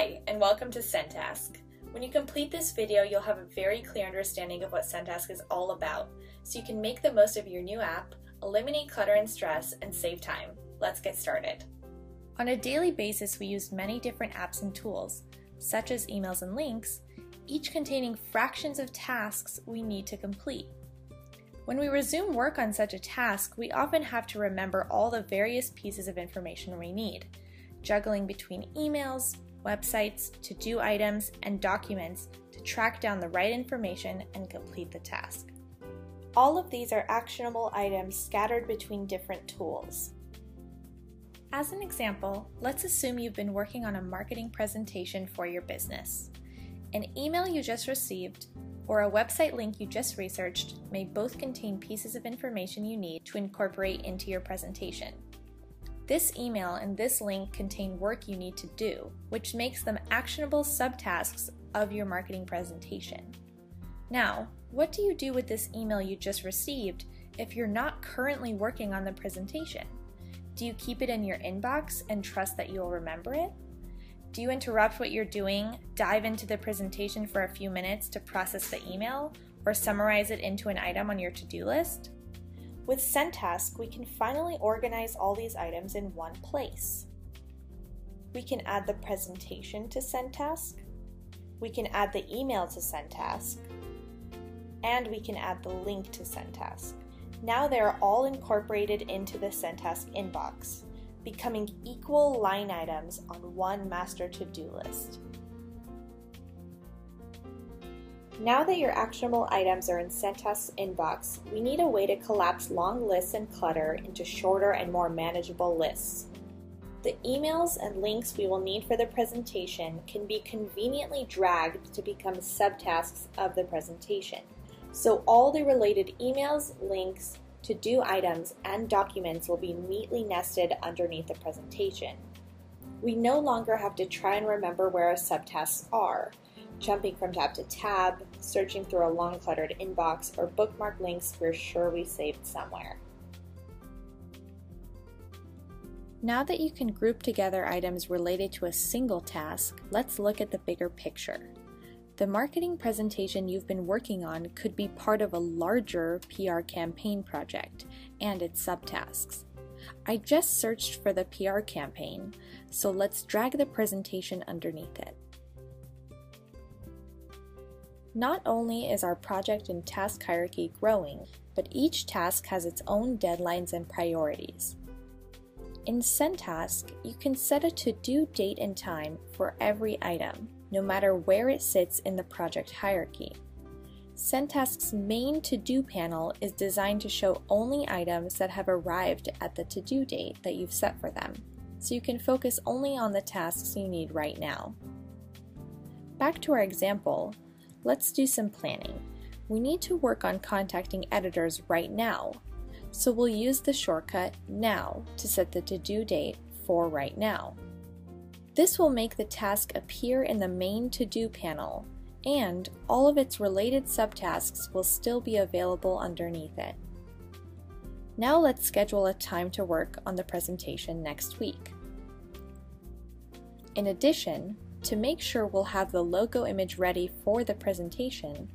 Hi, and welcome to Centask. When you complete this video, you'll have a very clear understanding of what Centask is all about, so you can make the most of your new app, eliminate clutter and stress, and save time. Let's get started. On a daily basis, we use many different apps and tools, such as emails and links, each containing fractions of tasks we need to complete. When we resume work on such a task, we often have to remember all the various pieces of information we need, juggling between emails, websites, to-do items, and documents to track down the right information and complete the task. All of these are actionable items scattered between different tools. As an example, let's assume you've been working on a marketing presentation for your business. An email you just received or a website link you just researched may both contain pieces of information you need to incorporate into your presentation. This email and this link contain work you need to do, which makes them actionable subtasks of your marketing presentation. Now, what do you do with this email you just received if you're not currently working on the presentation? Do you keep it in your inbox and trust that you'll remember it? Do you interrupt what you're doing, dive into the presentation for a few minutes to process the email, or summarize it into an item on your to-do list? With Centask, we can finally organize all these items in one place. We can add the presentation to Centask, we can add the email to Centask, and we can add the link to Centask. Now they're all incorporated into the Centask inbox, becoming equal line items on one master to-do list. Now that your actionable items are in Centask's inbox, we need a way to collapse long lists and clutter into shorter and more manageable lists. The emails and links we will need for the presentation can be conveniently dragged to become subtasks of the presentation. So all the related emails, links, to-do items, and documents will be neatly nested underneath the presentation. We no longer have to try and remember where our subtasks are, jumping from tab to tab, searching through a long cluttered inbox, or bookmark links we're sure we saved somewhere. Now that you can group together items related to a single task, let's look at the bigger picture. The marketing presentation you've been working on could be part of a larger PR campaign project and its subtasks. I just searched for the PR campaign, so let's drag the presentation underneath it. Not only is our project and task hierarchy growing, but each task has its own deadlines and priorities. In Centask, you can set a to-do date and time for every item, no matter where it sits in the project hierarchy. Centask's main to-do panel is designed to show only items that have arrived at the to-do date that you've set for them, so you can focus only on the tasks you need right now. Back to our example, let's do some planning. We need to work on contacting editors right now, so we'll use the shortcut Now to set the to-do date for right now. This will make the task appear in the main to-do panel, and all of its related subtasks will still be available underneath it. Now let's schedule a time to work on the presentation next week. In addition, to make sure we'll have the logo image ready for the presentation,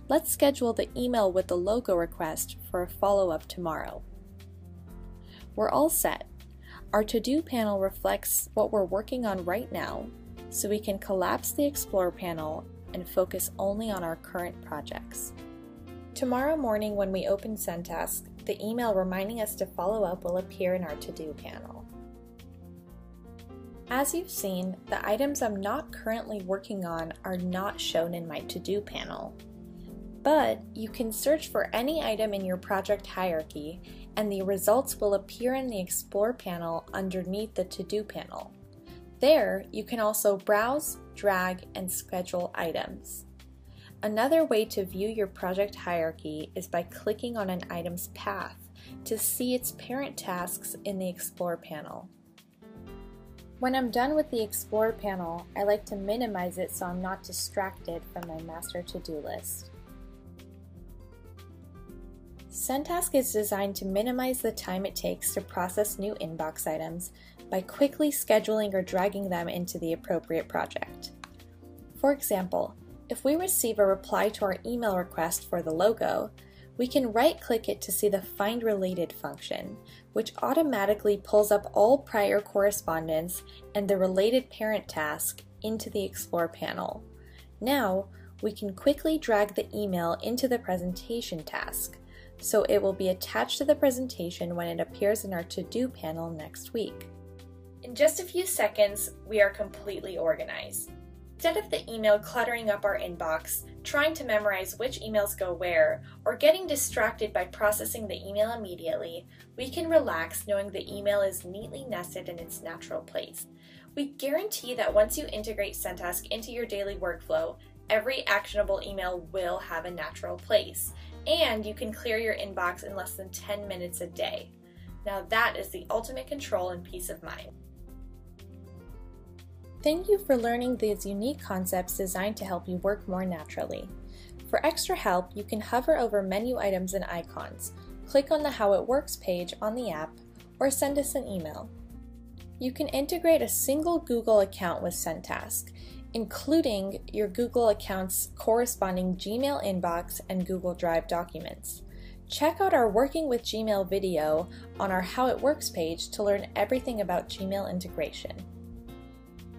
let's schedule the email with the logo request for a follow-up tomorrow. We're all set. Our to-do panel reflects what we're working on right now, so we can collapse the Explore panel and focus only on our current projects. Tomorrow morning when we open Centask, the email reminding us to follow up will appear in our to-do panel. As you've seen, the items I'm not currently working on are not shown in my to-do panel. But you can search for any item in your project hierarchy, and the results will appear in the Explore panel underneath the To-Do panel. There, you can also browse, drag, and schedule items. Another way to view your project hierarchy is by clicking on an item's path to see its parent tasks in the Explore panel. When I'm done with the Explore panel, I like to minimize it so I'm not distracted from my master to-do list. Centask is designed to minimize the time it takes to process new inbox items by quickly scheduling or dragging them into the appropriate project. For example, if we receive a reply to our email request for the logo, we can right-click it to see the Find Related function, which automatically pulls up all prior correspondence and the related parent task into the Explore panel. Now, we can quickly drag the email into the presentation task, so it will be attached to the presentation when it appears in our To-Do panel next week. In just a few seconds, we are completely organized. Instead of the email cluttering up our inbox, trying to memorize which emails go where, or getting distracted by processing the email immediately, we can relax knowing the email is neatly nested in its natural place. We guarantee that once you integrate Centask into your daily workflow, every actionable email will have a natural place, and you can clear your inbox in less than 10 minutes a day. Now that is the ultimate control and peace of mind. Thank you for learning these unique concepts designed to help you work more naturally. For extra help, you can hover over menu items and icons, click on the How It Works page on the app, or send us an email. You can integrate a single Google account with Centask, including your Google account's corresponding Gmail inbox and Google Drive documents. Check out our Working with Gmail video on our How It Works page to learn everything about Gmail integration.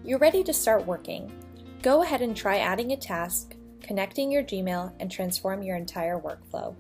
You're ready to start working. Go ahead and try adding a task, connecting your Gmail, and transform your entire workflow.